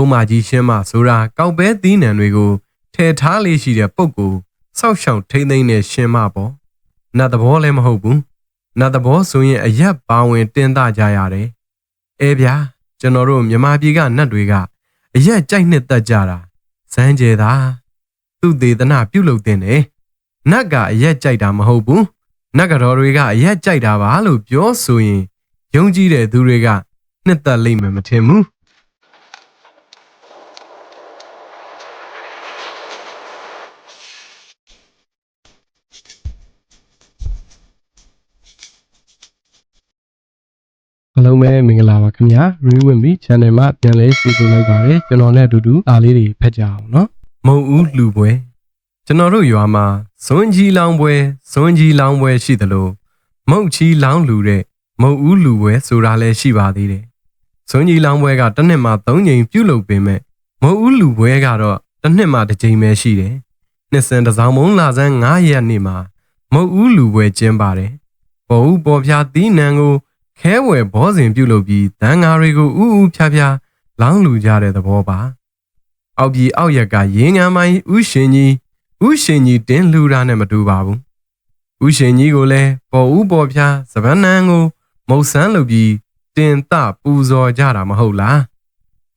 ပုံမှန်ကြီးရှင်းမဆိုတာကောက်ပဲသီးနှံတွေကိုထည့်ထားလေးရှိတဲ့ပုပ်ကိုစောက်ရှောက်ထိမ့်သိမ့်တဲ့ရှင်းမပေါ့နတ်သဘောလည်းမဟုတ်ဘူးနတ်သဘောဆိုရင်အရက်ပါဝင်တင်သားကြရတယ်အဲဗျာကျွန်တော်တို့မြန်မာပြည်ကနတ်တွေကအရက်ကြိုက်နှစ်သက်ကြတာစမ်းကြဲတာသူသေးသနာပြုတ်လုပ်တင်တယ်နတ်ကအရက်ကြိုက်တာမဟုတ်ဘူးနတ်ကတော်တွေကအရက်ကြိုက်တာပါလို့ပြောဆိုရင်ယုံကြည်တဲ့သူတွေကနှစ်သက်လိမ့်မယ်မထင်ဘူးအားလုံးပဲမင်္ဂလာပါခင်ဗျာ Rewin Channel မှာပြန်လဲကြည့်ဆိုလိုက်ပါတယ်ကျွန်တော်နဲ့အတူတူအားလေးတွေဖက်ကြအောင်နော်မုံဦးလူပွဲကျွန်တော်တို့ရွာမှာဇွန်ကြီးလောင်းပွဲရှိသလိုမုတ်ချီလောင်းလူတဲ့မုံဦးလူပွဲဆိုတာလည်းရှိပါသေးတယ်ဇွန်ကြီးလောင်းပွဲကတစ်နှစ်မှာ3ကြိမ်ပြုလုပ်ပေမဲ့မုံဦးလူပွဲကတော့တစ်နှစ်မှာတစ်ကြိမ်ပဲရှိတယ်နှစ်စဉ်တစ်စောင်းမုံလာဆန်း9ရက်နေ့မှာမုံဦးလူပွဲကျင်းပါတယ်ပေါ်ဦးပေါ်ဖျားသီးနှံကိုခဲဝယ်ဘောဇင်ပြုတ်လုပ်ပြီးတန်ဃာတွေကိုဥဥဖြားဖြားလောင်းလူကြတဲ့သဘောပါအောက်ပြည်အောက်ရက်ကရင်းငံမိုင်းဥရှင်ကြီးတင်းလှူတာနဲ့မတူပါဘူးဥရှင်ကြီးကိုလည်းပေါ်ဦးပေါ်ဖြားစပန်းနန်းကိုမုတ်ဆန်းလုပ်ပြီးတင်သပူဇော်ကြတာမဟုတ်လား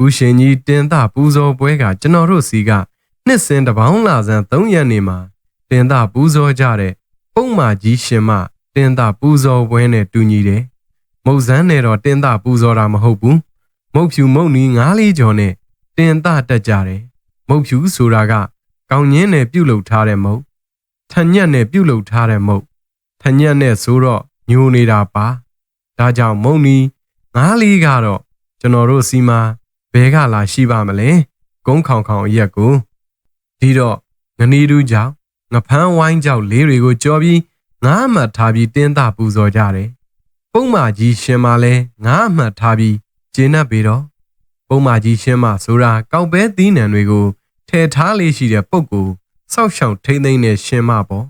ဥရှင်ကြီးတင်သပူဇော်ပွဲကကျွန်တော်တို့စီကနှစ်စဉ်တပေါင်းလာဆန်း3ရက်နေ့မှာတင်သပူဇော်ကြတဲ့ပုံမှန်ကြီးရှင်မတင်သပူဇော်ပွဲနဲ့တူညီတယ်မုတ်ဆန်းနဲ့တော့တင်သပူဇော်တာမဟုတ်ဘူးမုတ်ဖြူမုတ်နီ9လေးကျော်နဲ့တင်သတက်ကြတယ်မုတ်ဖြူဆိုတာကကောင်းညင်းနဲ့ပြုတ်လုပ်ထားတဲ့မုတ်ထညက်နဲ့ပြုတ်လုပ်ထားတဲ့မုတ်ထညက်နဲ့ဆိုတော့ညိုနေတာပါဒါကြောင့်မုတ်နီ9လေးကတော့ကျွန်တော်တို့စီမှာဘဲကလာရှိပါမလဲကုန်းခေါင်ခေါင်အရက်ကိုဒီတော့ငနီတူးကြောင့်ငဖမ်းဝိုင်းကြောင့်လေးတွေကိုကြော်ပြီးငါးမှတ်ထားပြီးတင်းသပူဇော်ကြတယ်ပုံမကြီးရှင်မလဲငါးမှတ်ထားပြီးကျင်း납ပေတော့ပုံမကြီးရှင်မဆိုတာကောက်ပဲသီးနှံတွေကိုထည့်ထားလေးရှိတဲ့ပုပ်ကိုစောက်ရှောက်ထိမ့်သိမ့်တဲ့ရှင်မပေါ့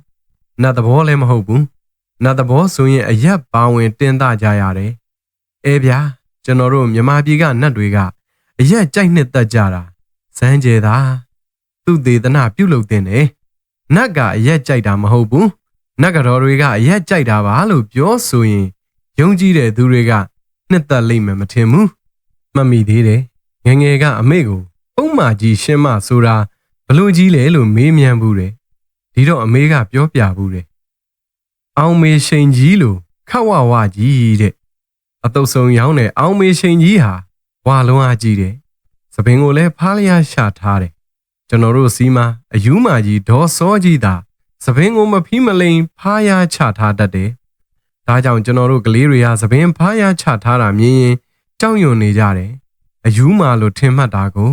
နတ်သဘောလည်းမဟုတ်ဘူးနတ်သဘောဆိုရင်အရက်ပါဝင်တင်သားကြရတယ်အဲဗျာကျွန်တော်တို့မြန်မာပြည်ကနတ်တွေကအရက်ကြိုက်နှစ်သက်ကြတာစမ်းကြဲတာသူသေးသနာပြုတ်လုပ်တင်တယ်နတ်ကအရက်ကြိုက်တာမဟုတ်ဘူးနတ်ကတော်တွေကအရက်ကြိုက်တာပါလို့ပြောဆိုရင်ယုံကြည်တဲ့သူတွေကနှစ်သက်လိမ့်မယ်မထင်ဘူးမှတ်မိသေးတယ်ငယ်ငယ်ကအမေကိုပုံမှန်ကြီးရှင်းမဆိုတာဘလို့ကြီးလဲလို့မေးမြန်းဘူးတယ်ဒီတော့အမေကပြောပြဘူးတယ်အောင်မေရှိန်ကြီးလို့ခက်ဝဝကြီးတဲ့အတုပ်ဆုံရောင်းတဲ့အောင်မေရှိန်ကြီးဟာဝါလုံးအားကြီးတယ်သပင်ကိုလည်းဖားလျားရှာထားတယ်ကျွန်တော်တို့စီမှာအယူးမာကြီးဒေါ်စောကြီးသာသပင်ကိုမဖီးမလိန်ဖားရချထားတတ်တယ်ဒါကြောင့်ကျွန်တော်တို့ကလေးတွေကသပင်ဖားရချထားတာမြင်ရင်ကြောက်ရွံ့နေကြတယ်အယူးမာလို့ထင်မှတ်တာကို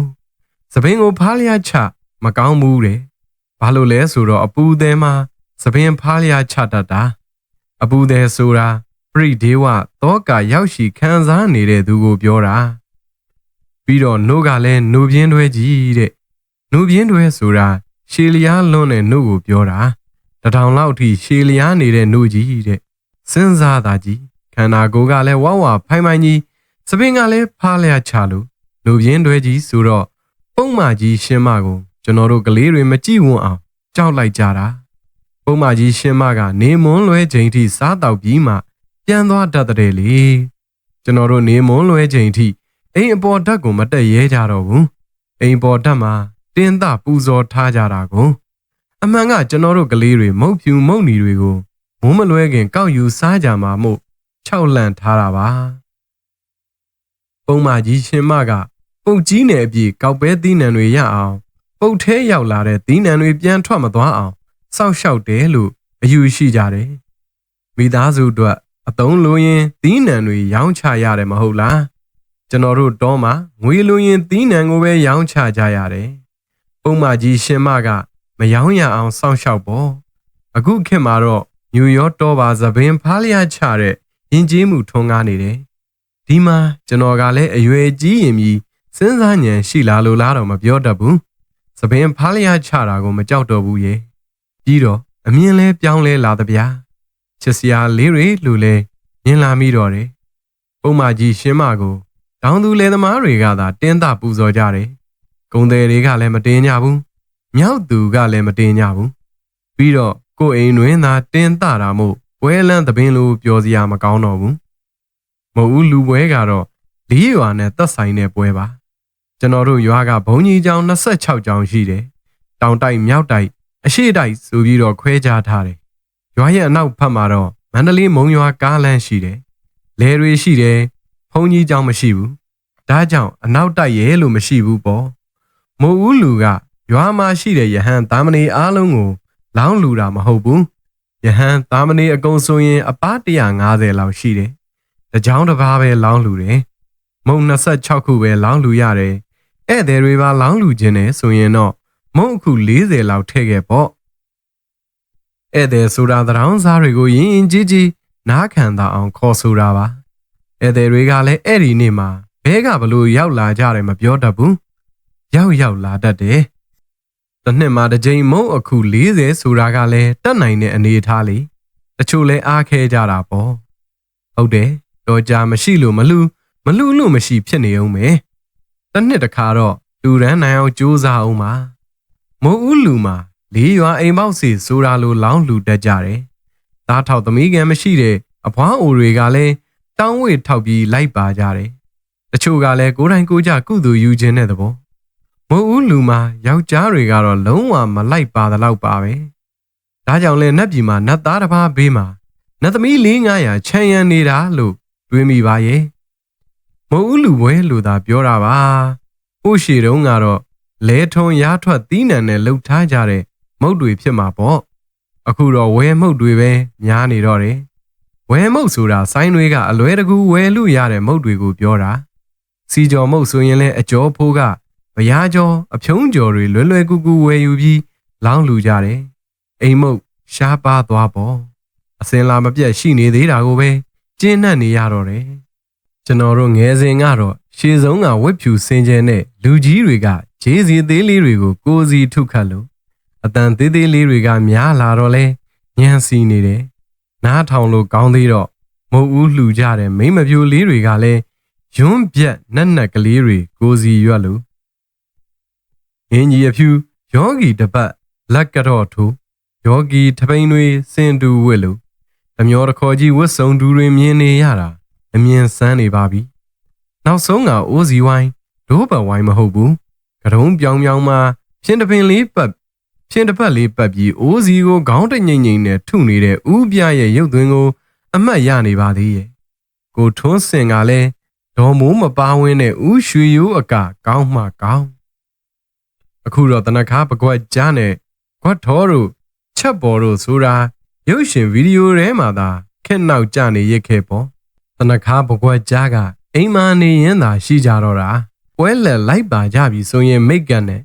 သပင်ကိုဖားလျားချမကောင်းဘူးတဲ့ဘာလို့လဲဆိုတော့အပူသည်မှာသပင်ဖားလျားချတတ်တာအပူသည်ဆိုတာပရိဒေဝသောကရောက်ရှိခံစားနေတဲ့သူကိုပြောတာပြီးတော့နှုတ်ကလည်းနှုတ်ပြင်းတွဲကြီးတဲ့နှုတ်ပြင်းတွဲဆိုတာရှည်လျားလွန်းတဲ့နှုတ်ကိုပြောတာ1000လောက်အထိရှည်လျားနေတဲ့နှုတ်ကြီးတဲ့စဉ်းစားတာကြီးခန္ဓာကိုယ်ကလည်းဝဝဖိုင်ဖိုင်ကြီးစပင်ကလည်းဖားလျားချလို့နှုတ်ပြင်းတွဲကြီးဆိုတော့ပုံမှန်ကြီးရှင်းမကိုကျွန်တော်တို့ကလေးတွေမကြည့်ဝန်းအောင်ကြောက်လိုက်ကြတာပုံမှန်ကြီးရှင်းမကနေမွန်းလွဲချိန်ထိစားတောက်ပြီးမှပြန်သွားတတ်တဲ့လေကျွန်တော်တို့နေမွန်းလွဲချိန်ထိအိမ်အပေါ်ဓာတ်ကိုမတက်ရဲကြတော့ဘူးအိမ်ပေါ်ဓာတ်မှာတင်းသပူဇော်ထားကြတာကိုအမှန်ကကျွန်တော်တို့ကလေးတွေမုတ်ဖြူမုတ်နီတွေကိုမိုးမလွဲခင်ကောက်ယူစားကြမှာမို့6လန့်ထားတာပါပုံမှန်ကြီးရှင်မကပုတ်ကြီးနယ်အပြည့်ကောက်ပဲသီးနှံတွေရအောင်ပုတ်ထဲရောက်လာတဲ့သီးနှံတွေပြန်ထွက်မသွားအောင်စောက်ရှောက်တယ်လို့အယူရှိကြတယ်မိသားစုအတွက်အသုံးလိုရင်သီးနှံတွေရောင်းချရတယ်မဟုတ်လားကျွန်တော်တို့တောမှာငွေလိုရင်သီးနှံကိုပဲရောင်းချကြရတယ်ပုံမှန်ကြီးရှင်မကမရောင်းရအောင်စောင့်ရှောက်ပေါ့အခုခေတ်မှာတော့ညူယောတောပါသပင်ဖားလျားချတဲ့ယဉ်ကျေးမှုထွန်းကားနေတယ်ဒီမှာကျွန်တော်ကလည်းအရွယ်ကြီးရင်ပြီးစဉ်းစားဉာဏ်ရှိလာလို့လားတော့မပြောတတ်ဘူးသပင်ဖားလျားချတာကိုမကြောက်တော့ဘူးရဲ့ပြီးတော့အမြင်လဲပြောင်းလဲလာသဗျာချစ်စရာလေးတွေလူလဲမြင်လာမိတော့တယ်ပုံမှန်ကြီးရှင်မကို တောင်သူလယ်သမားတွေကသာတင်းသားပူဇော်ကြတယ်။ကုန်သည်တွေကလည်းမတင်းကြဘူး။မြောက်သူကလည်းမတင်းကြဘူး။ပြီးတော့ကိုယ်အိမ်တွင်သာတင်းသားတာမို့ပွဲလန်းသပင်လိုပျော်စရာမကောင်းတော့ဘူး။မဟုတ်လူပွဲကတော့လေးရွာနဲ့သက်ဆိုင်တဲ့ပွဲပါ။ကျွန်တော်တို့ရွာကဘုံကြီးကျောင်း26ကျောင်းရှိတယ်။တောင်တိုက်မြောက်တိုက်အရှိတိုက်ဆိုပြီးတော့ခွဲခြားထားတယ်။ရွာရဲ့အနောက်ဘက်မှာတော့မန္တလေးမုံရွာကားလမ်းရှိတယ်။လယ်တွေရှိတယ်။ဘုံကြီးကျောင်းမရှိဘူး။ဒါကြောင့်အနောက်တိုက်ရဲလို့မရှိဘူးပေါ့။မိုးဦးလူကရွာမှာရှိတဲ့ယဟန်သားမဏေအားလုံးကိုလောင်းလူတာမဟုတ်ဘူး။ယဟန်သားမဏေအကုန်ဆိုရင်အပ150လောက်ရှိတယ်။တကြောင်တစ်ပါးပဲလောင်းလူတယ်။မုံ26ခုပဲလောင်းလူရတယ်။ဧည့်သည်တွေပါလောင်းလူခြင်းနဲ့ဆိုရင်တော့မုံအခု40လောက်ထည့်ခဲ့ပေါ့။ဧည့်သည်ဆိုတာသံတောင်းစားတွေကိုယဉ်ယဉ်ကျေးကျေးနားခံတာအောင်ခေါ်ဆိုတာပါ။ဧည့်သည်တွေကလည်းအဲ့ဒီနေ့မှာဘဲကဘလို့ရောက်လာကြတယ်မပြောတတ်ဘူး။ရောက်လာတတ်တယ်။တစ်နှစ်မှာတစ်ကြိမ်မုံအခု40ဆိုတာကလည်းတတ်နိုင်တဲ့အနေအထားလေ။တချို့လဲအားခဲကြတာပေါ့။ဟုတ်တယ်။တော့ကြာမရှိလို့မလူလို့မရှိဖြစ်နေအောင်မယ်။တစ်နှစ်တစ်ခါတော့လူရန်နိုင်အောင်ကြိုးစားအောင်ပါ။မိုးဦးလူမှာလေးရွာအိမ်ပေါက်စီဆိုတာလိုလောင်းလူတတ်ကြတယ်။သားထောက်သမီးကံမရှိတဲ့အဖွားအိုတွေကလည်းတောင်းဝေထောက်ပြီးလိုက်ပါကြတယ်။တချို့ကလည်းကိုယ်တိုင်ကိုယ်ကြကုသိုလ်ယူခြင်းတဲ့သဘော။မိုးဦးလူမှာယောက်ျားတွေကတော့လုံးဝမလိုက်ပါတဲ့လောက်ပါပဲ။ဒါကြောင့်လဲနတ်ပြည်မှာနတ်သားတစ်ပါးဘေးမှာနတ်သမီး400ချမ်းရံနေတာလို့တွေးမိပါရဲ့။မိုးဦးလူပွဲလို့သာပြောတာပါ။ဟိုရှေတုန်းကတော့လဲထုံရားထွက်သီးနှံနဲ့လှုပ်ထားကြတဲ့မုတ်တွေဖြစ်မှာပေါ့။အခုတော့ဝဲမုတ်တွေပဲများနေတော့တယ်။ဝဲမုတ်ဆိုတာဆိုင်းတွေကအလွဲတကူဝဲလို့ရတဲ့မုတ်တွေကိုပြောတာ။စီကြော်မုတ်ဆိုရင်လည်းအကျော်ဖိုးကဗရားကျော်အဖြုံးကျော်တွေလွယ်ကူကူဝဲယူပြီးလောင်းလူကြတယ်။အိမ်မုတ်ရှားပါသွားပေါ့။အစင်လာမပြတ်ရှိနေသေးတာကိုပဲကျင်းနှံ့နေရတော့တယ်။ကျွန်တော်တို့ငယ်စဉ်ကတော့ရှေးဆုံးကဝက်ဖြူစင်ကြဲနဲ့လူကြီးတွေကဂျေးစီသေးလေးတွေကိုကိုစီထုခတ်လို့အတန်သေးသေးလေးတွေကများလာတော့လဲညံစီနေတယ်။နားထောင်လို့ကောင်းသေးတော့မုတ်ဦးလှူကြတဲ့မိမပြိုလေးတွေကလည်းယွန်းပြက်နက်ကလေးတွေကိုစီရွက်လို့အင်းကြီးအဖြူယောဂီတပတ်လက်ကတော့ထိုးယောဂီထပိန်တွေစင်တူဝစ်လို့တမျောတခေါ်ကြီးဝတ်စုံတူတွေမြင်နေရတာအမြင်ဆန်းနေပါပြီ။နောက်ဆုံးကအိုးစီဝိုင်းဒိုးပတ်ဝိုင်းမဟုတ်ဘူး။ကတုံးပြောင်မှာဖြင်းတပင်လေးပတ်ဖြင်းတစ်ပတ်လေးပတ်ပြီးအိုးစီကိုခေါင်းတငိမ့်ငိမ့်နဲ့ထုနေတဲ့ဥပြရဲ့ရုပ်သွင်းကိုအမှတ်ရနေပါသေးရဲ့။ကိုထွန်းစင်ကလည်းဒေါ်မိုးမပါဝင်းနဲ့ဥရွှေရိုးအကကောင်းမှကောင်းအခုတော့တနခါပကွက်ကြားနဲ့ကွက်ထောတို့ချက်ပေါ်တို့ဆိုတာရုပ်ရှင်ဗီဒီယိုထဲမှာသာခက်နောက်ကြနေရခဲ့ပေါ့တနခါပကွက်ကြားကအိမ်မာနေရင်သာရှိကြတော့တာပွဲလက်လိုက်ပါကြပြီဆိုရင်မိတ်ကတ်နဲ့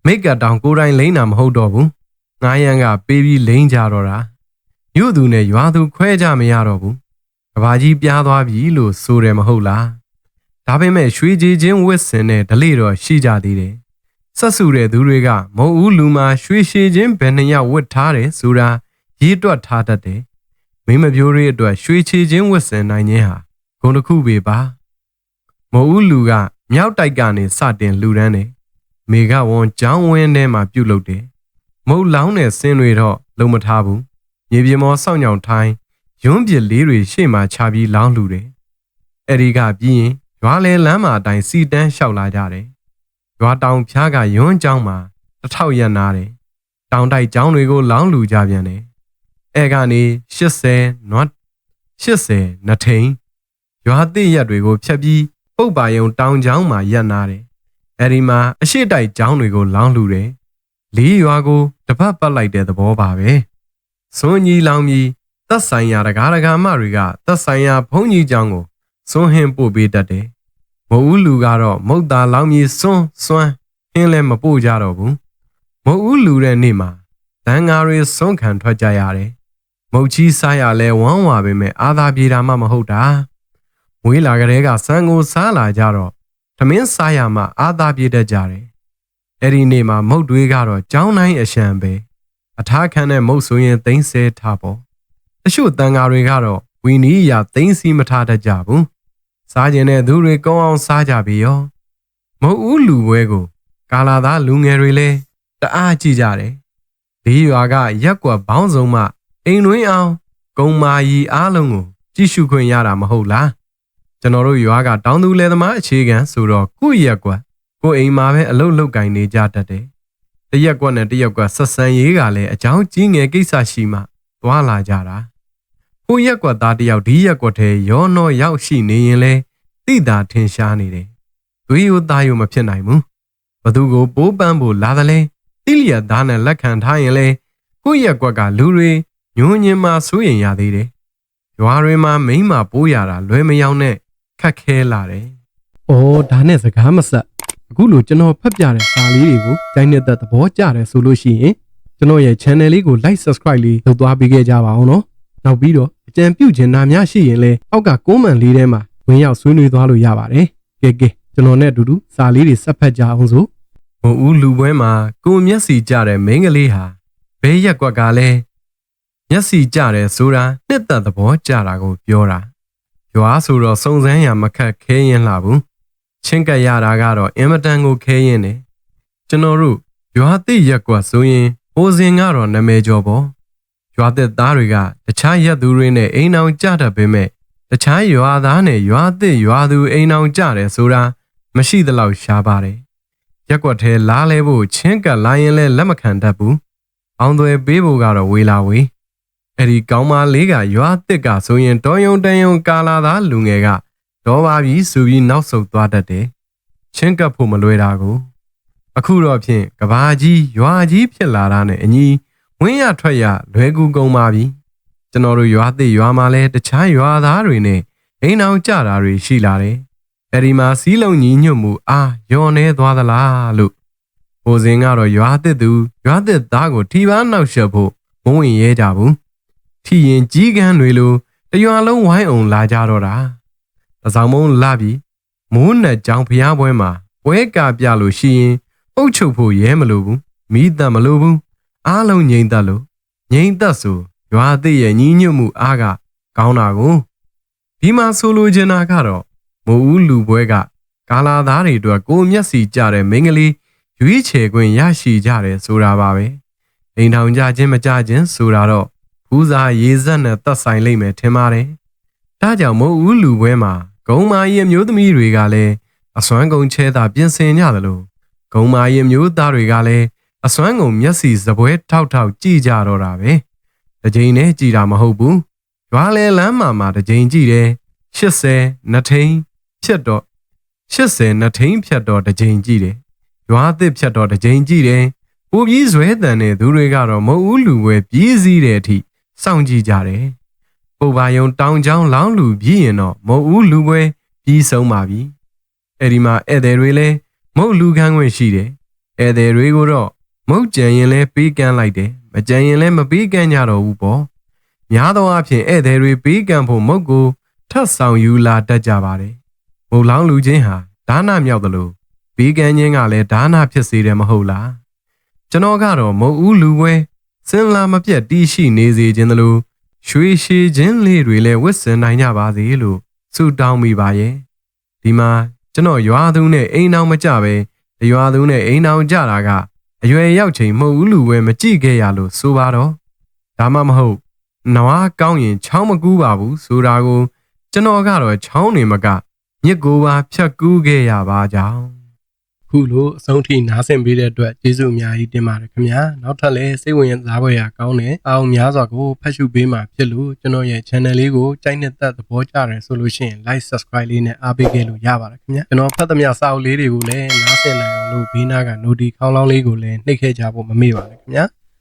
မိတ်ကတ်တောင်ကိုယ်တိုင်လိမ့်တာမဟုတ်တော့ဘူးငားရန်ကပေးပြီးလိမ့်ကြတော့တာမြို့သူနဲ့ရွာသူခွဲကြမရတော့ဘူးကဘာကြီးပြားသွားပြီလို့ဆိုတယ်မဟုတ်လားဒါပေမဲ့ရွှေကြီးချင်းဝစ်စင်နဲ့ဓလေတော့ရှိကြသေးတယ်ဆက်စုတဲ့သူတွေကမုံဦးလူမှာရွှေရှည်ချင်းဘယ်နှယောက်ဝတ်ထားတယ်ဆိုတာရေးတွက်ထားတတ်တယ်မိမပြိုးတွေအတွက်ရွှေချီချင်းဝတ်ဆင်နိုင်ခြင်းဟာဂုဏ်တစ်ခုပဲပါမုံဦးလူကမြောက်တိုက်ကနေစတင်လူရန်တယ်မေကဝန်ကျောင်းဝင်းထဲမှာပြုတ်လုတယ်မုံလောင်းတဲ့ဆင်းတွေတော့လုံမထားဘူးမြေပြင်မောစောင့်ညောင်ထိုင်းယွန်းပြစ်လေးတွေရှေ့မှာခြာပြီးလောင်းလူတယ်အဲ့ဒီကပြီးရင်ရွာလဲလမ်းမှာအတိုင်းစီတန်းလျှောက်လာကြတယ်ရွာတောင်ဖျားကယွန်းကျောင်းမှာ1000ရန်နာတယ်တောင်တိုက်ကျောင်းတွေကိုလောင်းလူကြပြန်တယ်အဲကနေ80နွတ်80နထိန်ရွာတိရက်တွေကိုဖြတ်ပြီးပုတ်ပါယုံတောင်ကျောင်းမှာရက်နာတယ်အဲဒီမှာအရှိတိုက်ကျောင်းတွေကိုလောင်းလူတယ်လေးရွာကိုတပတ်ပတ်လိုက်တဲ့သဘောပါပဲစွန်ကြီးလောင်းပြီးသက်ဆိုင်ရာဒကာဒကာမတွေကသက်ဆိုင်ရာဘုန်းကြီးကျောင်းကိုစွန်ဟင်းပို့ပေးတတ်တယ်မုံဦးလူကတော့မုတ်သားလောင်းပြီးစွန်းဟင်းလည်းမပို့ကြတော့ဘူးမုံဦးလူတဲ့နေ့မှာတန်ငါတွေစွန့်ခံထွက်ကြရတယ်မုတ်ကြီးစားရလဲဝမ်းဝါပဲမဲ့အာသာပြေတာမှမဟုတ်တာမွေးလာကလေးကစံကိုစားလာကြတော့သမင်းစားရမှအာသာပြေတတ်ကြတယ်အဲ့ဒီနေ့မှာမုတ်တွေကတော့ကြောင်းတိုင်းအရှံပဲအထားခံတဲ့မုတ်ဆိုရင်သိမ်းဆဲထားပေါ့တချို့တန်ငါတွေကတော့ဝီနီးရသိမ်းစီမထားတတ်ကြဘူး စားကျင်တဲ့သူတွေကောင်းအောင်စားကြပြီရောမဟုတ်ဦးလူပွဲကိုကာလာသားလူငယ်တွေလည်းတအားကြည့်ကြတယ်ဒီရွာကရက်ကွက်ဘောင်းစုံမှအိမ်တွင်းအောင်ကုံမာကြီးအားလုံးကိုကြည့်ရှုခွင့်ရတာမဟုတ်လားကျွန်တော်တို့ရွာကတောင်သူလယ်သမားအခြေခံဆိုတော့ကိုယ့်ရက်ကွက်ကိုယ်အိမ်မှာပဲအလုပ်လုပ်ကင်နေကြတတ်တယ်တရက်ကွက်နဲ့တရက်ကွက်ဆက်ဆံရေးကလည်းအကြောင်းကြီးငယ်ကိစ္စရှိမှသွားလာကြတာကိုယ့်ရက်ကွက်သားတယောက်ဒီရက်ကွက်ထဲရောနှောရောက်ရှိနေရင်လဲသိတာထင်ရှားနေတယ်သွေးရိုးသားရိုးမဖြစ်နိုင်ဘူးဘသူကိုပိုးပန်းဖို့လာတယ်လဲတိလျက်သားနဲ့လက်ခံထားရင်လဲကိုယ့်ရက်ကွက်ကလူတွေညှိုးညင်းမှစိုးရင်ရသေးတယ်ရွာတွေမှာမိန်းမပိုးရတာလွယ်မယောင်နဲ့ခက်ခဲလာတယ်။အော်ဒါနဲ့စကားမဆက်အခုလိုကျွန်တော်ဖတ်ပြတဲ့စာလေးတွေကိုကြိုက်နေတဲ့သဘောကျတယ်ဆိုလို့ရှိရင်ကျွန်တော်ရဲ့ channel လေးကို like subscribe လေးလုပ်သွားပေးခဲ့ကြပါအောင်နော်။နောက်ပြီးတော့အကြံပြုချင်တာများရှိရင်လည်းအောက်က comment လေးထဲမှာဝင်ရောက်ဆွေးနွေးသွားလို့ရပါတယ်။ကဲကျွန်တော်နဲ့အတူတူစာလေးတွေဆက်ဖတ်ကြအောင်စို့။ဟိုဦးလူပွဲမှာကိုမျက်စီကျတဲ့မိန်းကလေးဟာဘဲရက်ကွက်ကလည်းမျက်စီကျတယ်ဆိုတာနှစ်သက်သဘောကျတာကိုပြောတာရွာဆိုတော့စုံစမ်းရမခက်ခဲရင်လှဘူးချင်းကပ်ရတာကတော့အင်မတန်ကိုခဲရင်တယ်ကျွန်တော်တို့ရွာသစ်ရက်ကွက်ဆိုရင်အိုစင်ကတော့နာမည်ကျော်ပေါ့ရွာသစ်သားတွေကတခြားရက်သူတွေနဲ့အိမ်အောင်ကြတတ်ပေမဲ့တခြားရွာသားနဲ့ရွာသစ်ရွာသူအိမ်အောင်ကြတယ်ဆိုတာမရှိသလောက်ရှားပါတယ်ရက်ကွက်ထဲလားလဲဖို့ချင်းကပ်လာရင်လည်းလက်မခံတတ်ဘူးအောင်သွဲပေးဖို့ကတော့ဝေလာဝေးအဲ့ဒီကောင်းမလေးကရွာသစ်ကဆိုရင်တော်ယုံတန်ယုံကာလာသားလူငယ်ကတော့ပါပြီဆိုပြီးနောက်ဆုတ်သွားတတ်တယ်ချင်းကပ်ဖို့မလွယ်တာကိုအခုတော့ဖြင့်ကဘာကြီးရွာကြီးဖြစ်လာတာနဲ့အညီဝင်းရထွက်ရလွယ်ကူကုန်ပါပြီကျွန်တော်တို့ရွာသစ်ရွာမှာလဲတခြားရွာသားတွေနဲ့အိမ်အောင်ကြတာတွေရှိလာတယ်အဲ့ဒီမှာစီးလုံးညီညွတ်မှုအားယောနေသွားသလားလို့ဟိုစင်ကတော့ရွာသစ်သူရွာသစ်သားကိုထီပန်းနောက်ရှက်ဖို့မဝင်ရဲကြဘူးထီရင်ကြီးကန်းတွေလိုတရွာလုံးဝိုင်းအောင်လာကြတော့တာတစောင်းမုံလာပြီးမိုးနဲ့ကြောင်ဖျားပွဲမှာပွဲကပြလို့ရှိရင်အုတ်ချုပ်ဖို့ရဲမလိုဘူးမိသက်မလိုဘူးအားလုံးငြိမ်သက်လို့ငြိမ်သက်ဆိုရွာသစ်ရဲ့ညီညွတ်မှုအားကကောင်းတာကိုဒီမှာဆိုလိုချင်တာကတော့မိုးဦးလူပွဲကကာလာသားတွေအတွက်ကိုမျက်စီကျတဲ့မိန်းကလေးရွေးချယ်ခွင့်ရရှိကြတယ်ဆိုတာပါပဲအိမ်ထောင်ကြခြင်းမကြခြင်းဆိုတာတော့ဖူးစာရေစက်နဲ့သက်ဆိုင်လိမ့်မယ်ထင်ပါတယ်။ဒါကြောင့်မို့ဦးလူပွဲမှာဂုံမာရီမျိုးသမီးတွေကလည်းအစွမ်းကုန်ချဲတာပြင်ဆင်ကြသလိုဂုံမာရီမျိုးသားတွေကလည်းအစွမ်းကုန်မျက်စီစပွဲထောက်ထောက်ကြည့်ကြတော့တာပဲ။တစ်ချိန်နဲ့ကြည့်တာမဟုတ်ဘူး။ရွာလဲလမ်းမှာတစ်ချိန်ကြည့်တယ်80နှစ်ထိန်ဖြတ်တော့80နှစ်ထိန်ဖြတ်တော့တစ်ချိန်ကြည့်တယ်။ရွာသစ်ဖြတ်တော့တစ်ချိန်ကြည့်တယ်။ပူပြီးဇွဲတန်တဲ့သူတွေကတော့မဟုတ်ဦးလူပွဲပြီးစည်းတဲ့အထိစောင့်ကြည့်ကြတယ်။ပုပ်ပါယုံတောင်ချောင်းလောင်းလူပြီးရင်တော့မဟုတ်ဦးလူပွဲပြီးဆုံးပါပြီ။အဲ့ဒီမှာဧည့်သည်တွေလည်းမဟုတ်လူခန်းခွင့်ရှိတယ်။ဧည့်သည်တွေကိုတော့မဟုတ်ကြံရင်လည်းပေးကမ်းလိုက်တယ်။မကြံရင်လည်းမပေးကမ်းကြတော့ဘူးပေါ့။များသောအားဖြင့်ဧည့်သည်တွေပေးကမ်းဖို့မဟုတ်ကိုထပ်ဆောင်ယူလာတတ်ကြပါတယ်။မဟုတ်လောင်းလူချင်းဟာဒါနမြောက်တယ်လို့ပေးကမ်းခြင်းကလည်းဒါနဖြစ်စေတယ်မဟုတ်လား။ကျွန်တော်ကတော့မဟုတ်ဦးလူပွဲစင်လာမပြတ်တီးရှိနေစေခြင်းလို့ရွှေရှည်ခြင်းလေးတွေလည်းဝတ်ဆင်နိုင်ကြပါစေလို့ဆုတောင်းမိပါရဲ့ဒီမှာကျွန်တော်ရွာသူနဲ့အိမ်အောင်မကြပဲရွာသူနဲ့အိမ်အောင်ကြတာကအရွယ်ရောက်ချိန်မဟုတ်ဘူးလူပဲမကြည့်ခဲ့ရလို့ဆိုပါတော့ဒါမှမဟုတ်နွားကောင်းရင်ချောင်းမကူးပါဘူးဆိုတာကိုကျွန်တော်ကတော့ချောင်းနေမကမြစ်ကိုပါဖြတ်ကူးခဲ့ရပါကြောင်းခုလိုအဆုံးထိနားဆင်ပေးတဲ့အတွက်ကျေးဇူးအများကြီးတင်ပါတယ်ခင်ဗျာနောက်ထပ်လည်းစိတ်ဝင်စားဖွယ်ရာကောင်းတဲ့အောင်များစွာကိုဖတ်ရှုပေးမှာဖြစ်လို့ကျွန်တော်ရဲ့ channel လေးကိုကြိုက်နေတဲ့သဘောကျတယ်ဆိုလို့ရှိရင် like subscribe လေးနဲ့အားပေးခဲ့လို့ရပါတယ်ခင်ဗျာကျွန်တော်ဖတ်သမျှစာအုပ်လေးတွေကိုလည်းနားဆင်နိုင်အောင်လို့ဘေးနားက notification ခေါင်းလောင်းလေးကိုလည်းနှိပ်ခဲ့ကြဖို့မမေ့ပါနဲ့ခင်ဗျာ